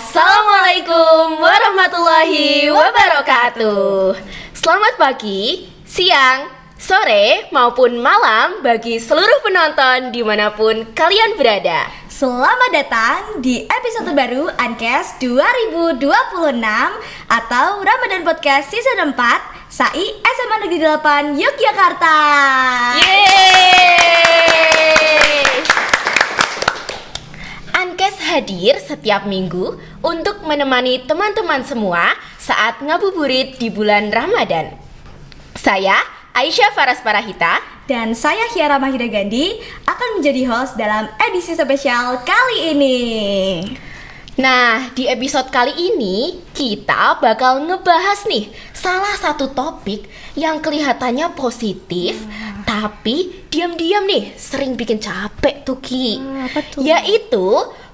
Assalamualaikum warahmatullahi wabarakatuh. Selamat pagi, siang, sore, maupun malam bagi seluruh penonton dimanapun kalian berada. Selamat datang di episode baru Ankes 2026 atau Ramadan Podcast Season 4 SAI SMA Negeri 8 Yogyakarta. Yeay! Ankes hadir setiap minggu untuk menemani teman-teman semua saat ngabuburit di bulan Ramadan. Saya Aisyah Faras Parahita Dan saya Hiara Mahira Gandhi akan menjadi host dalam edisi spesial kali ini. Nah, di episode kali ini kita bakal ngebahas nih salah satu topik yang kelihatannya positif, tapi diam-diam nih sering bikin capek tuh Ki. Apa tuh? Yaitu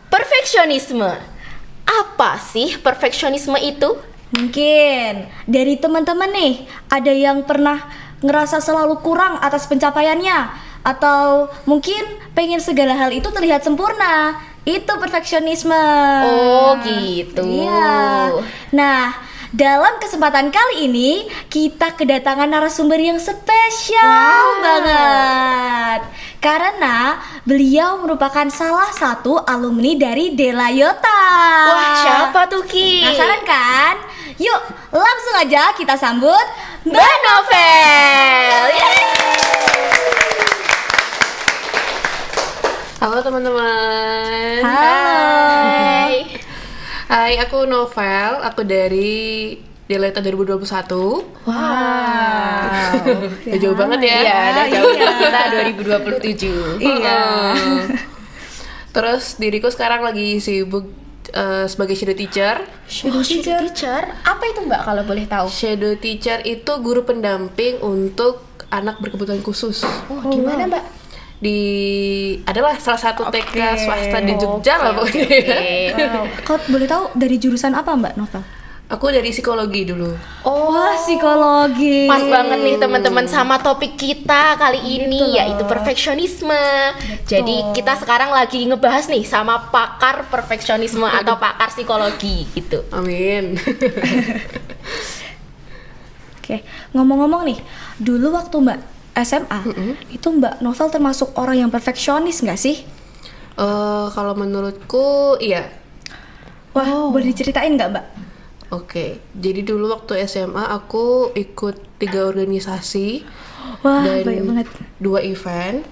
perfeksionisme. Apa sih perfeksionisme itu? Mungkin dari teman-teman nih ada yang pernah ngerasa selalu kurang atas pencapaiannya, atau mungkin pengen segala hal itu terlihat sempurna. Itu perfeksionisme. Oh gitu. Iya. Nah, dalam kesempatan kali ini kita kedatangan narasumber yang spesial banget. Karena beliau merupakan salah satu alumni dari Delayota. Wah, siapa tuh Ki? Penasaran kan? Yuk, langsung aja kita sambut Mbak Novel. Yeay! Halo teman-teman. Hai. Hai, aku Novel. Aku dari Delayota 2021. Wow. Udah jauh banget ya. Iya, udah jauh Iya. kita 2027. Iya. Terus diriku sekarang lagi sibuk sebagai shadow teacher. Shadow teacher. Apa itu Mbak kalau boleh tahu? Shadow teacher itu guru pendamping untuk anak berkebutuhan khusus. Oh, di mana Mbak? Adalah salah satu TK swasta di Jogja lah pokoknya. Wow. Kau boleh tahu dari jurusan apa Mbak Novel? Aku dari psikologi dulu. Oh, Wah, psikologi. pas banget nih teman-teman sama topik kita kali ini Gitu. yaitu perfeksionisme. Jadi kita sekarang lagi ngebahas nih sama pakar perfeksionisme atau pakar psikologi gitu. Amin. Oke, ngomong-ngomong nih, dulu waktu Mbak SMA, itu Mbak Novel termasuk orang yang perfeksionis nggak sih? Kalau menurutku iya. Wah, boleh diceritain nggak Mbak? Oke, jadi dulu waktu SMA aku ikut 3 organisasi Wah, dan banyak banget. 2 event.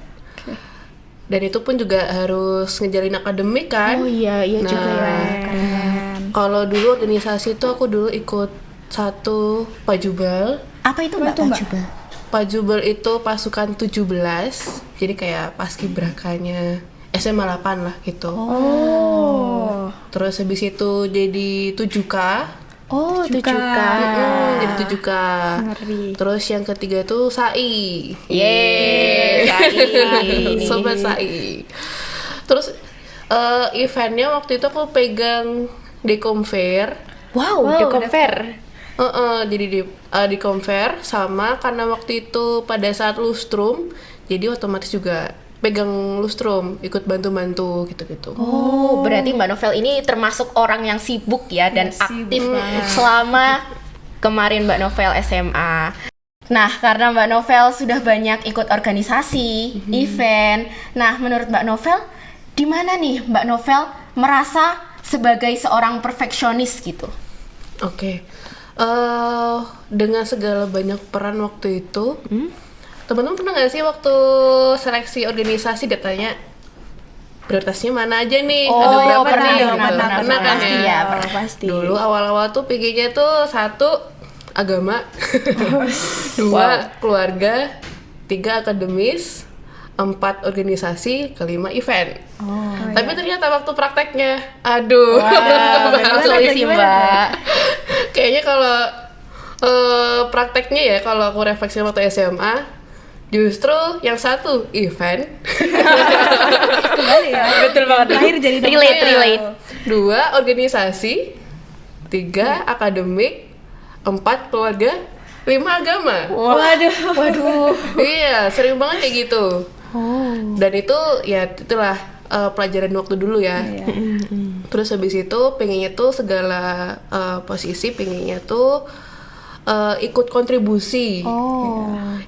Dan itu pun juga harus ngejalin akademik kan. Oh iya juga ya. Keren. Kalau dulu organisasi itu aku dulu ikut 1 Pajubal. Apa itu Mbak? itu, Mbak? Pajubal? Pajubal itu pasukan 17. Jadi kayak paskibrakanya SMA 8 lah gitu. Oh. Terus habis itu jadi 7K. Oh, 7K. Jadi 7K. Ngeri. Terus yang ketiga tuh SAI. Yeay, SAI. Sobat SAI. Terus eventnya waktu itu aku pegang Dekomfair. Wow, Wow, the compare. Jadi di compare sama karena waktu itu pada saat lustrum, jadi otomatis juga pegang lustrum, ikut bantu-bantu gitu-gitu. Oh, berarti Mbak Novel ini termasuk orang yang sibuk ya dan Sibuk aktif banget. selama kemarin Mbak Novel SMA. Nah, karena Mbak Novel sudah banyak ikut organisasi, event. Nah, menurut Mbak Novel, di mana nih Mbak Novel merasa sebagai seorang perfeksionis gitu? Oke. Dengan segala banyak peran waktu itu, teman-teman pernah nggak sih waktu seleksi organisasi ditanya prioritasnya mana aja nih? Oh, Ada berapa pernah nih? dong, Gitu. pernah, kan pasti ya? ya, Oh, pasti. Dulu awal-awal tuh pikirnya tuh 1 agama, 2 Wow. keluarga, 3 akademis, 4 organisasi, 5 event. Tapi ternyata waktu prakteknya, aduh, Betul sih Mbak. kayaknya kalau prakteknya ya, kalau aku refleksi waktu SMA, justru yang 1 event, Kembali ya. Betul banget. Lahir jadi Relate. 2 organisasi, 3 akademik, 4 keluarga, 5 agama. Waduh. Iya, sering banget kayak gitu. Dan itu ya itulah pelajaran waktu dulu ya. Terus habis itu pengennya tuh segala posisi pengennya tuh ikut kontribusi.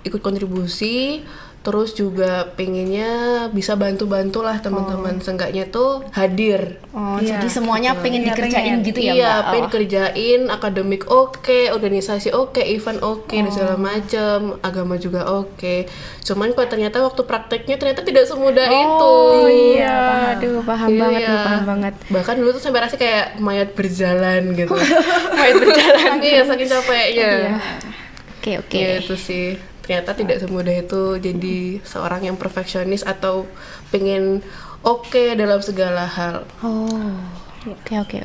Ikut kontribusi, terus juga pengennya bisa bantu-bantu lah teman-teman, seenggaknya tuh hadir. Jadi semuanya pengen Iya, dikerjain pengen. gitu ya, Iya, Mbak? pengen dikerjain, akademik oke, organisasi oke, event oke, dan segala macam, agama juga oke. Cuman kok ternyata waktu prakteknya ternyata tidak semudah itu. Iya, aduh paham banget Iya. nih, paham banget. Bahkan dulu tuh sampai rasanya kayak mayat berjalan gitu. Mayat berjalan. Iya, saking capeknya. Oke. Ya itu sih, ternyata tidak semudah itu jadi seorang yang perfeksionis atau pengen oke dalam segala hal. Oke.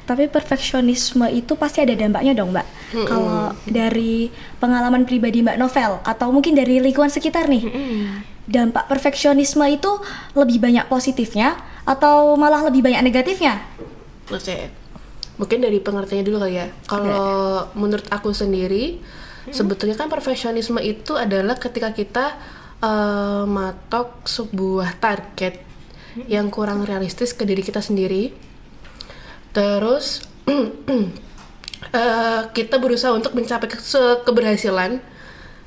Tapi perfeksionisme itu pasti ada dampaknya dong, Mbak. Kalau dari pengalaman pribadi Mbak Novel atau mungkin dari lingkungan sekitar nih, dampak perfeksionisme itu lebih banyak positifnya atau malah lebih banyak negatifnya? Oke, mungkin dari pengertiannya dulu kali ya. Kalau menurut aku sendiri, sebetulnya kan perfeksionisme itu adalah ketika kita matok sebuah target yang kurang realistis ke diri kita sendiri. Terus kita berusaha untuk mencapai keberhasilan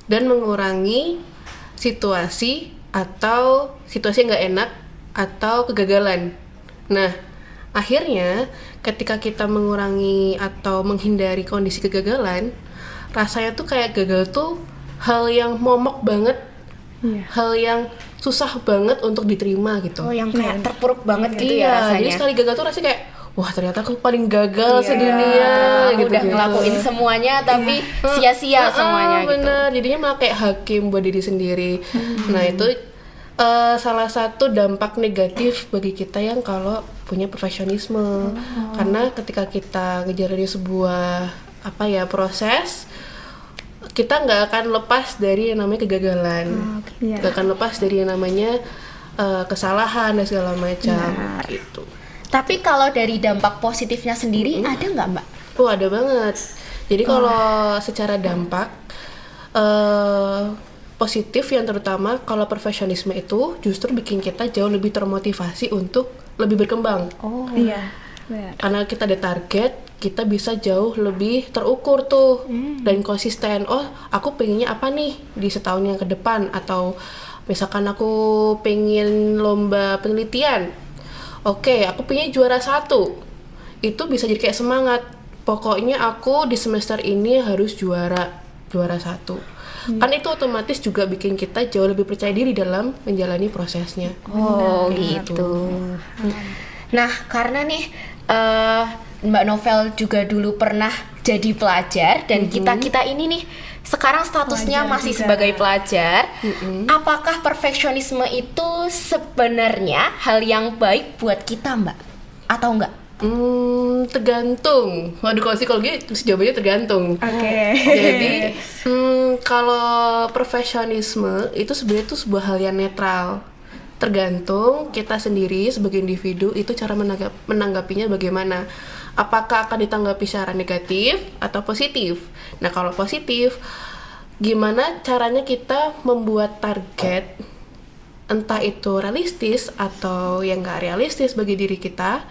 dan mengurangi situasi atau situasi yang nggak enak atau kegagalan. Nah, akhirnya ketika kita mengurangi atau menghindari kondisi kegagalan, rasanya tuh kayak gagal tuh hal yang momok banget, hal yang susah banget untuk diterima gitu. Yang kayak terpuruk banget gitu ya Iya, rasanya. jadi sekali gagal tuh rasanya kayak wah ternyata aku paling gagal sedunia Aku gitu. udah ngelakuin semuanya tapi sia-sia semuanya gitu. Bener, jadinya malah kayak hakim buat diri sendiri. Nah itu salah satu dampak negatif bagi kita yang kalau punya perfeksionisme. Karena ketika kita ngejalanin sebuah proses, kita nggak akan lepas dari yang namanya kegagalan, nggak akan lepas dari yang namanya kesalahan dan segala macam gitu. Tapi kalau dari dampak positifnya sendiri ada nggak, Mbak? Ada banget. Jadi kalau secara dampak positif yang terutama kalau perfeksionisme itu justru bikin kita jauh lebih termotivasi untuk lebih berkembang. Iya. Benar. Karena kita ada target, kita bisa jauh lebih terukur tuh dan konsisten. Oh, aku pengennya apa nih di setahun yang ke depan, atau misalkan aku pengen lomba penelitian. Oke, aku pengen juara 1. Itu bisa jadi kayak semangat. Pokoknya aku di semester ini harus juara 1. Kan itu otomatis juga bikin kita jauh lebih percaya diri dalam menjalani prosesnya. Gitu. Nah, karena nih Mbak Novel juga dulu pernah jadi pelajar dan kita ini nih sekarang statusnya Pelajar masih juga. sebagai pelajar. Apakah perfeksionisme itu sebenarnya hal yang baik buat kita, Mbak? Atau enggak? Tergantung. Waduh, kalau psikologi jawabannya tergantung. Oke. Jadi kalau profesionisme itu sebenarnya itu sebuah hal yang netral. Tergantung kita sendiri sebagai individu itu cara menanggapinya bagaimana. Apakah akan ditanggapi secara negatif atau positif? Nah, kalau positif, gimana caranya kita membuat target, entah itu realistis atau yang nggak realistis bagi diri kita,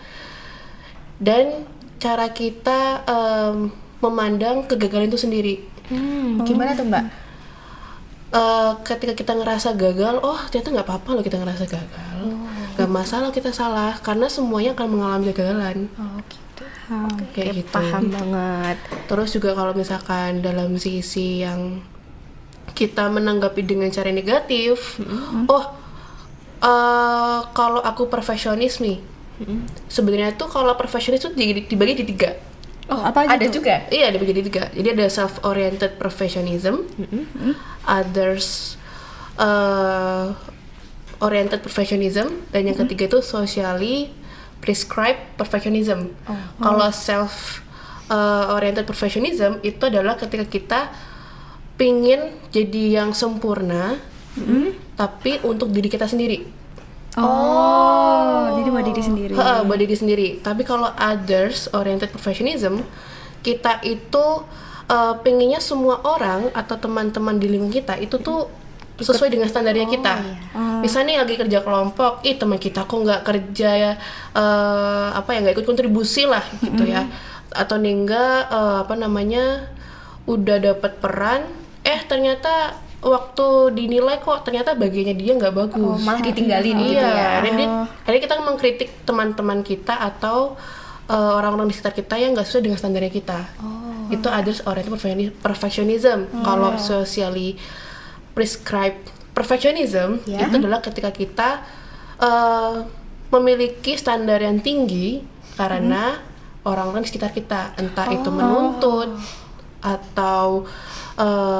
dan cara kita memandang kegagalan itu sendiri. Gimana tuh, Mbak? Ketika kita ngerasa gagal, ternyata nggak apa-apa loh kita ngerasa gagal, nggak masalah kita salah, karena semuanya akan mengalami kegagalan. Kayak gitu. Paham banget. Terus juga kalau misalkan dalam sisi yang kita menanggapi dengan cara negatif, kalau aku perfeksionis nih, sebenarnya tuh kalau perfeksionis tuh dibagi di 3. Apa Ada gitu? juga? Iya, dibagi di 3. Jadi ada self-oriented perfectionism, others oriented perfectionism, dan yang ketiga itu socially prescribed perfectionism. Kalau self oriented perfectionism itu adalah ketika kita pingin jadi yang sempurna, tapi untuk diri kita sendiri. Jadi buat diri sendiri. Buat diri sendiri. Tapi kalau others oriented perfectionism, kita itu pengennya semua orang atau teman-teman di lingkungan kita itu tuh sesuai dengan standarnya kita. Misalnya nih lagi kerja kelompok, teman kita kok nggak kerja ya, nggak ikut kontribusi lah gitu ya, atau nih enggak udah dapat peran, ternyata waktu dinilai kok ternyata bagiannya dia nggak bagus. Malah ditinggalin gitu ya. Akhirnya kita mengkritik teman-teman kita atau orang-orang di sekitar kita yang nggak sesuai dengan standarnya kita. Itu others oriented perfectionism. Kalau socially prescribed perfectionism itu adalah ketika kita memiliki standar yang tinggi karena orang-orang di sekitar kita, entah itu menuntut atau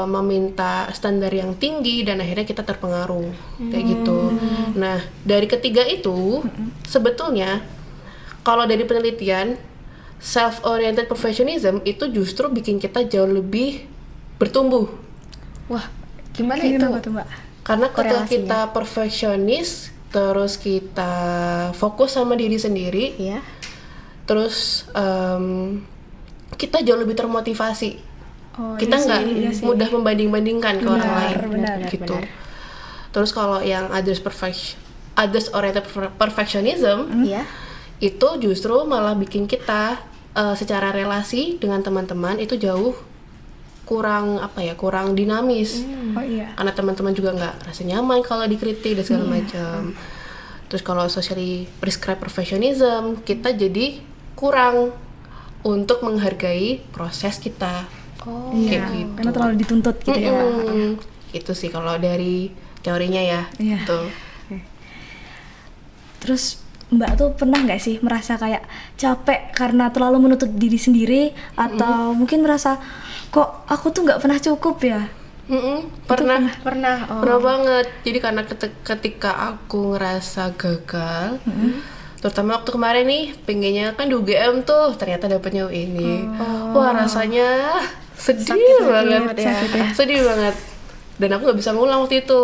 meminta standar yang tinggi, dan akhirnya kita terpengaruh kayak gitu. Nah, dari ketiga itu sebetulnya kalau dari penelitian, self-oriented perfectionism itu justru bikin kita jauh lebih bertumbuh. Wah, gimana Kayak itu? apa tuh, Mbak? Karena ketika Korelasinya. kita perfeksionis, terus kita fokus sama diri sendiri, Iya. terus kita jauh lebih termotivasi. Oh, Kita iya nggak sih, iya sih. mudah membanding-bandingkan ke orang lain, benar, gitu. Terus kalau yang others oriented perfectionism, Iya. itu justru malah bikin kita secara relasi dengan teman-teman itu jauh kurang dinamis. Oh iya. Karena teman-teman juga nggak rasa nyaman kalau dikritik dan segala macam. Terus kalau socially prescribed perfectionism, kita jadi kurang untuk menghargai proses kita. Iya, Kayak gitu. karena terlalu dituntut gitu ya, Mbak. Itu sih kalau dari teorinya ya. Iya. Tuh. Terus Mbak tuh pernah nggak sih merasa kayak capek karena terlalu menuntut diri sendiri, atau mungkin merasa kok aku tuh nggak pernah cukup ya? Pernah. Pernah. Pernah banget. Jadi karena ketika aku ngerasa gagal, terutama waktu kemarin nih, pengennya kan di UGM tuh, ternyata dapetnya ini. Wah, rasanya sedih banget. Sedih banget. Dan aku nggak bisa ngulang waktu itu.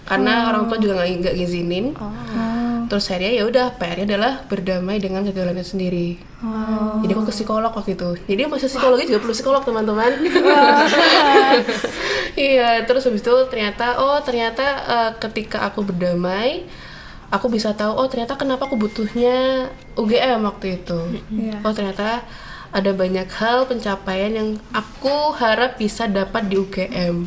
Karena orang tua juga nggak ngizinin. Terus akhirnya ya udah, PR-nya adalah berdamai dengan kegagalannya sendiri. Jadi aku ke psikolog waktu itu. Jadi masa psikologi juga perlu psikolog, teman-teman. Iya, terus habis itu ternyata ketika aku berdamai, aku bisa tahu ternyata kenapa aku butuhnya UGM waktu itu. Iya. Ternyata ada banyak hal pencapaian yang aku harap bisa dapat di UGM.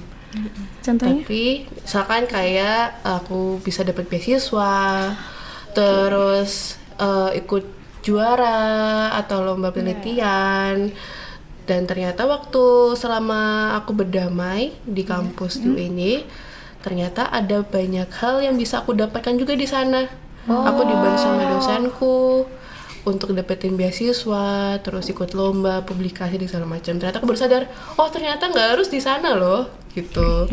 Contohnya? Tapi misalkan kayak aku bisa dapat beasiswa, terus ikut juara atau lomba penelitian, dan ternyata waktu selama aku berdamai di kampus di UNY, ternyata ada banyak hal yang bisa aku dapatkan juga di sana. Aku dibantu sama dosenku untuk dapetin beasiswa, terus ikut lomba, publikasi dan segala macam. Ternyata aku baru sadar, ternyata nggak harus di sana loh, gitu.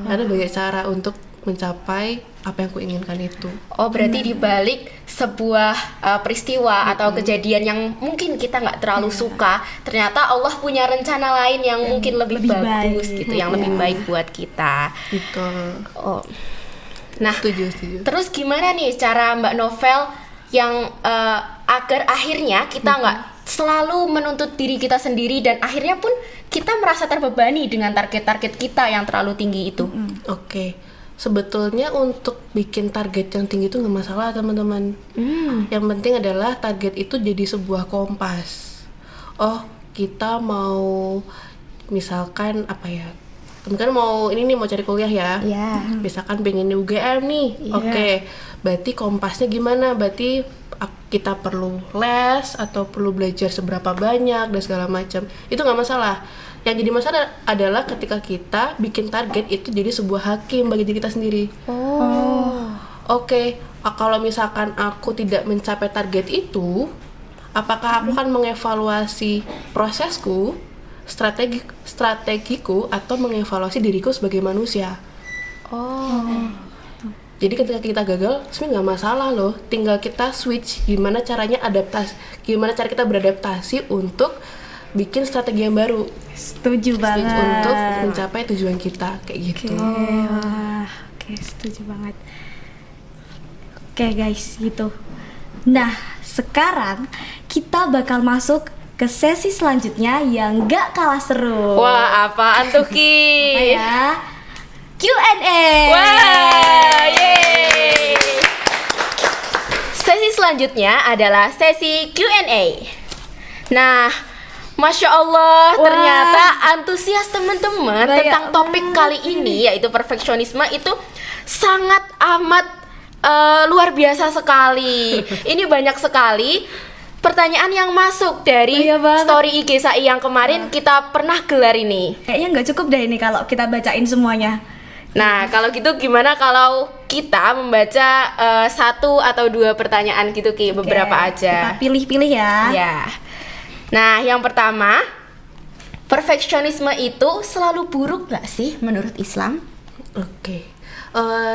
Ada banyak cara untuk mencapai apa yang aku inginkan itu. Berarti di balik sebuah peristiwa atau kejadian yang mungkin kita nggak terlalu suka, ternyata Allah punya rencana lain yang mungkin lebih bagus baik. gitu, yang lebih baik buat kita. Gitu. Nah, Setuju. terus gimana nih cara Mbak Novel yang agar akhirnya kita nggak selalu menuntut diri kita sendiri, dan akhirnya pun kita merasa terbebani dengan target-target kita yang terlalu tinggi itu? Oke. Sebetulnya untuk bikin target yang tinggi itu nggak masalah, teman-teman. Yang penting adalah target itu jadi sebuah kompas. Kita mau misalkan teman-teman mau cari kuliah ya. Iya. Misalkan pengen di UGM nih. Oke. Berarti kompasnya gimana? Berarti kita perlu les atau perlu belajar seberapa banyak dan segala macam. Itu nggak masalah. Yang jadi masalah adalah ketika kita bikin target itu jadi sebuah hakim bagi diri kita sendiri. Oke, kalau misalkan aku tidak mencapai target itu, apakah aku akan mengevaluasi prosesku, strategiku, atau mengevaluasi diriku sebagai manusia? Jadi ketika kita gagal, sebenarnya nggak masalah loh. Tinggal kita switch gimana cara kita beradaptasi untuk bikin strategi yang baru. Setuju banget. Untuk mencapai tujuan kita kayak gitu. Oke, setuju banget. Oke guys, gitu. Nah, sekarang kita bakal masuk ke sesi selanjutnya yang gak kalah seru. Wah, apaan tuh, Ki? Apa ya? Q&A. Wah, yeay. Sesi selanjutnya adalah sesi Q&A. Nah, Masya Allah, Wah. ternyata antusias teman-teman Banyak tentang topik kali ini, yaitu perfeksionisme, itu sangat amat luar biasa sekali. Ini banyak sekali pertanyaan yang masuk dari Iya banget. story IG Sai yang kemarin kita pernah gelar ini. Kayaknya nggak cukup deh ini kalau kita bacain semuanya. Nah, kalau gitu gimana kalau kita membaca satu atau dua pertanyaan gitu, Ki, beberapa Oke, aja. Kita pilih-pilih ya. Ya. Nah, yang pertama, perfeksionisme itu selalu buruk nggak sih menurut Islam? Oke.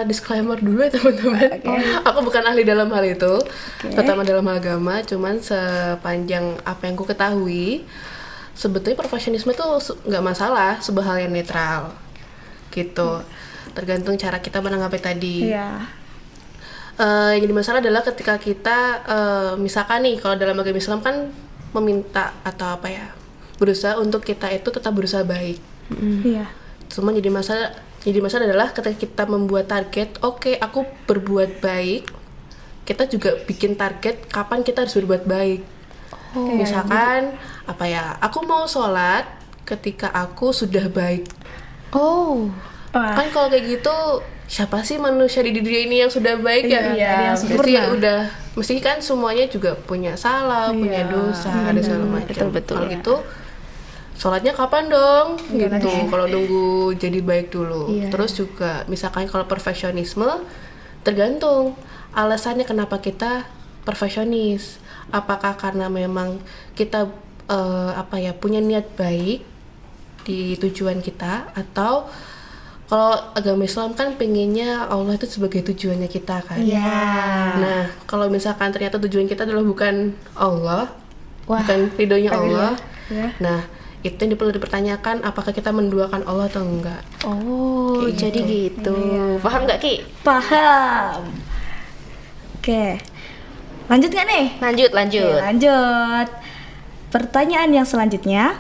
Disclaimer dulu ya teman-teman. Aku bukan ahli dalam hal itu, terutama dalam hal agama. Cuman sepanjang apa yang ku ketahui, sebetulnya perfeksionisme itu nggak masalah, sebuah hal yang netral, gitu. Tergantung cara kita menanggapi tadi. Iya. Yang jadi masalah adalah ketika kita misalkan nih, kalau dalam agama Islam kan meminta atau apa ya, berusaha untuk kita itu tetap berusaha baik. Iya. Cuma jadi masalah adalah ketika kita membuat target, oke, aku berbuat baik, kita juga bikin target kapan kita harus berbuat baik. Misalkan apa ya, aku mau sholat ketika aku sudah baik. Oh. Wah. Kan kalau kayak gitu, siapa sih manusia di dunia ini yang sudah baik ya? Iya, ada yang Berarti sempurna. udah, mesti kan semuanya juga punya salah, punya dosa, ada segala macam. betul. Kalau gitu, sholatnya kapan dong? Gitu. Kalau nunggu jadi baik dulu. Terus juga, misalkan kalau perfeksionisme, tergantung alasannya kenapa kita perfeksionis. Apakah karena memang kita punya niat baik di tujuan kita, atau kalau agama Islam kan pengennya Allah itu sebagai tujuannya kita kan. Iya. Nah, kalau misalkan ternyata tujuan kita adalah bukan Allah, bukan ridhonya Allah, Iya. nah itu yang perlu dipertanyakan, apakah kita menduakan Allah atau enggak. Oh, jadi gitu. Paham nggak, Ki? Paham. Oke. Lanjut nggak nih? Lanjut. Oke, lanjut. Pertanyaan yang selanjutnya.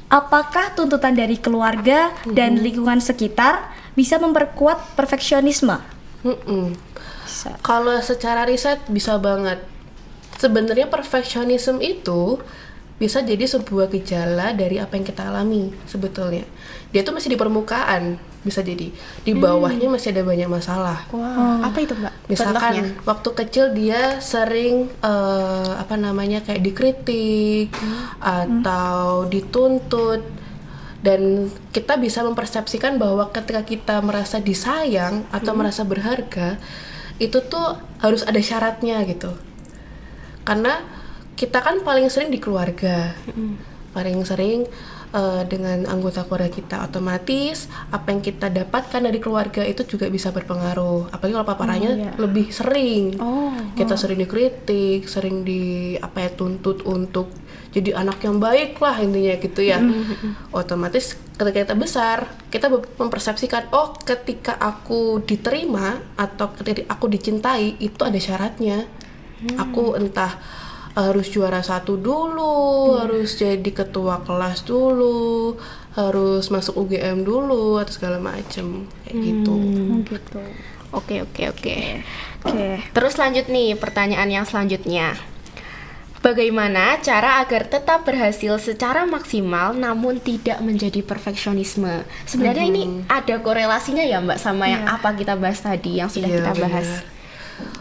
Apakah tuntutan dari keluarga dan lingkungan sekitar bisa memperkuat perfeksionisme? Bisa. Kalau secara riset bisa banget. Sebenarnya perfeksionisme itu bisa jadi sebuah gejala dari apa yang kita alami sebetulnya. Dia tuh masih di permukaan, bisa jadi. Di bawahnya masih ada banyak masalah. Wah, apa itu, Mbak? Contohnya? Misalkan waktu kecil dia sering kayak dikritik atau dituntut, dan kita bisa mempersepsikan bahwa ketika kita merasa disayang atau merasa berharga, itu tuh harus ada syaratnya gitu. Karena kita kan paling sering di keluarga, paling sering dengan anggota keluarga kita, otomatis apa yang kita dapatkan dari keluarga itu juga bisa berpengaruh. Apalagi kalau paparannya lebih sering, kita sering dikritik, sering tuntut untuk jadi anak yang baik lah intinya gitu ya. Otomatis ketika kita besar, kita mempersepsikan, oh ketika aku diterima atau ketika aku dicintai itu ada syaratnya. Aku entah harus juara 1 dulu, harus jadi ketua kelas dulu, harus masuk UGM dulu atau segala macem kayak gitu. Gitu. Oke. Oke. Terus lanjut nih, pertanyaan yang selanjutnya. Bagaimana cara agar tetap berhasil secara maksimal namun tidak menjadi perfeksionisme? Sebenarnya ini ada korelasinya ya, Mbak, sama yang apa kita bahas tadi, yang sudah Iya, kita bahas. benar.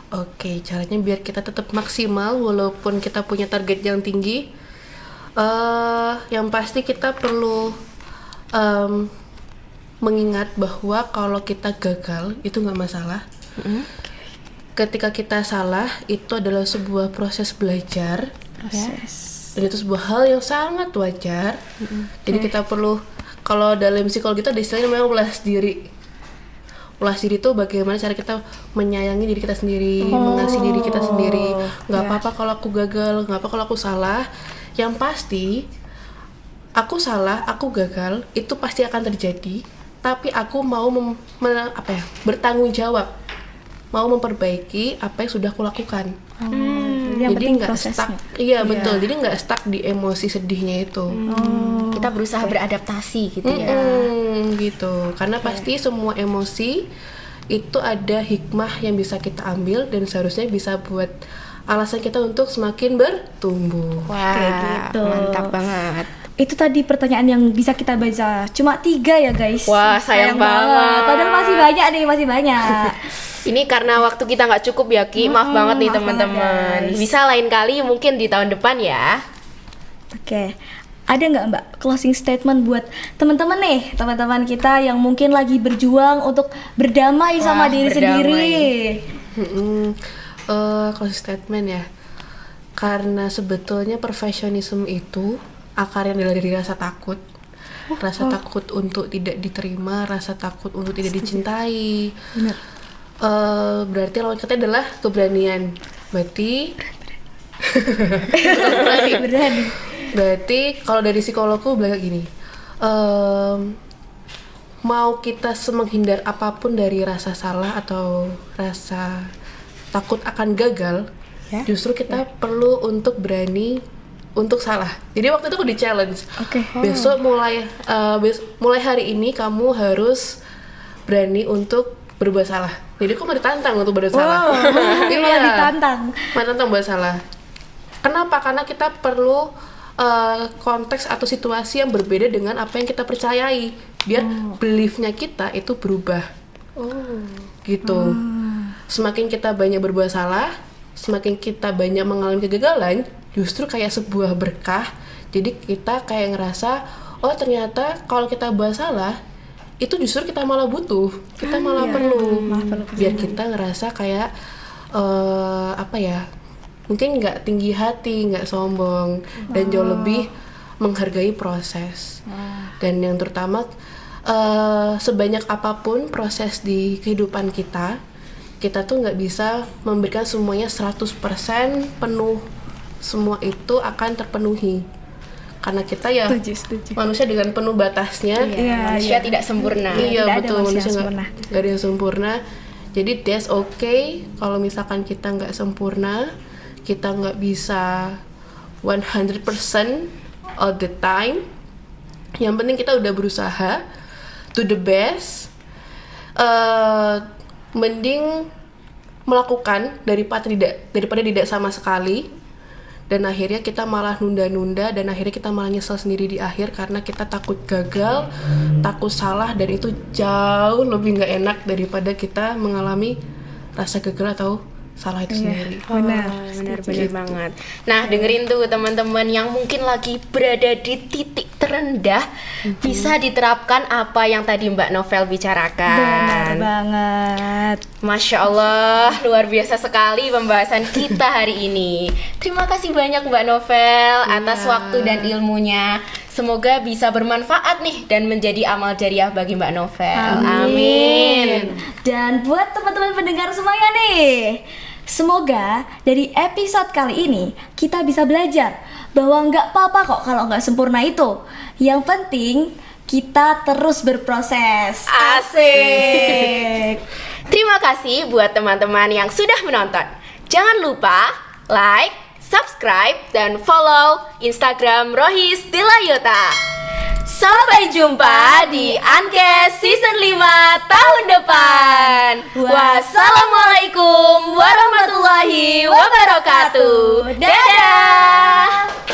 Oke, caranya biar kita tetap maksimal walaupun kita punya target yang tinggi. Yang pasti kita perlu mengingat bahwa kalau kita gagal itu nggak masalah. Ketika kita salah itu adalah sebuah proses belajar, dan itu sebuah hal yang sangat wajar. Jadi kita perlu, kalau dalam psikologi itu ada istilahnya memang ulas diri. Ulas diri itu bagaimana cara kita menyayangi diri kita sendiri, mengasihi diri kita sendiri. Nggak apa-apa kalau aku gagal, nggak apa kalau aku salah. Yang pasti aku salah, aku gagal, itu pasti akan terjadi. Tapi aku mau bertanggung jawab, mau memperbaiki apa yang sudah aku lakukan. Yang Jadi penting nggak prosesnya. stuck. Iya betul. Jadi nggak stuck di emosi sedihnya itu. Kita berusaha beradaptasi gitu ya. Gitu. Karena pasti semua emosi itu ada hikmah yang bisa kita ambil dan seharusnya bisa buat alasan kita untuk semakin bertumbuh. Wah, Kayak gitu. mantap banget. Itu tadi pertanyaan yang bisa kita baca. Cuma 3 ya guys. Wah, sayang banget. Padahal masih banyak nih, masih banyak. Ini karena waktu kita nggak cukup ya Ki, maaf banget nih maaf teman-teman. banget, guys. Bisa lain kali mungkin di tahun depan ya. Oke. Ada nggak Mbak closing statement buat teman-teman nih, teman-teman kita yang mungkin lagi berjuang untuk berdamai sama Wah, diri berdamai. sendiri? Closing statement ya. Karena sebetulnya perfectionism itu akarnya adalah dari rasa takut. Rasa takut untuk tidak diterima, rasa takut untuk tidak dicintai. Benar. Berarti lawan katanya adalah keberanian. Berarti Berani. Berarti kalau dari psikologku bilang gini, mau kita menghindar apapun dari rasa salah atau rasa takut akan gagal, justru kita perlu untuk berani untuk salah. Jadi waktu itu aku di challenge. Oke. Besok mulai hari ini kamu harus berani untuk berbuat salah. Jadi aku mau ditantang untuk berbuat salah. Malah ditantang. Ditantang buat salah. Kenapa? Karena kita perlu konteks atau situasi yang berbeda dengan apa yang kita percayai, biar beliefnya kita itu berubah. Gitu. Semakin kita banyak berbuat salah, semakin kita banyak mengalami kegagalan, justru kayak sebuah berkah. Jadi kita kayak ngerasa, oh ternyata kalau kita buat salah, itu justru kita malah butuh, kita malah perlu, biar kita ngerasa kayak apa ya? Mungkin nggak tinggi hati, nggak sombong, dan jauh lebih menghargai proses. Dan yang terutama sebanyak apapun proses di kehidupan kita tuh nggak bisa memberikan semuanya 100% penuh. Semua itu akan terpenuhi. Karena kita ya Setuju. manusia dengan penuh batasnya. Manusia tidak sempurna. Iya Tidak ada betul, manusia manusia sempurna. nggak ada yang sempurna. Jadi that's okay kalau misalkan kita nggak sempurna, kita nggak bisa 100% all the time. Yang penting kita udah berusaha to the best. Mending melakukan daripada tidak sama sekali. Dan akhirnya kita malah nunda-nunda, dan akhirnya kita malah nyesel sendiri di akhir karena kita takut gagal, takut salah, dan itu jauh lebih nggak enak daripada kita mengalami rasa gagal atau salah itu sendiri. Benar banget. Nah, dengerin tuh teman-teman yang mungkin lagi berada di titik terendah, bisa diterapkan apa yang tadi Mbak Novel bicarakan. Benar banget. Masya Allah, luar biasa sekali pembahasan kita hari ini. Terima kasih banyak Mbak Novel atas waktu dan ilmunya. Semoga bisa bermanfaat nih dan menjadi amal jariah bagi Mbak Novel. Amin. Dan buat teman-teman pendengar semuanya nih, semoga dari episode kali ini kita bisa belajar bahwa nggak apa-apa kok kalau nggak sempurna itu. Yang penting kita terus berproses. Asik. Terima kasih buat teman-teman yang sudah menonton. Jangan lupa like, subscribe, dan follow Instagram Rohis Dilayota. Sampai jumpa di Ankes Season 5 tahun depan. Wassalamualaikum warahmatullahi wabarakatuh. Dadah.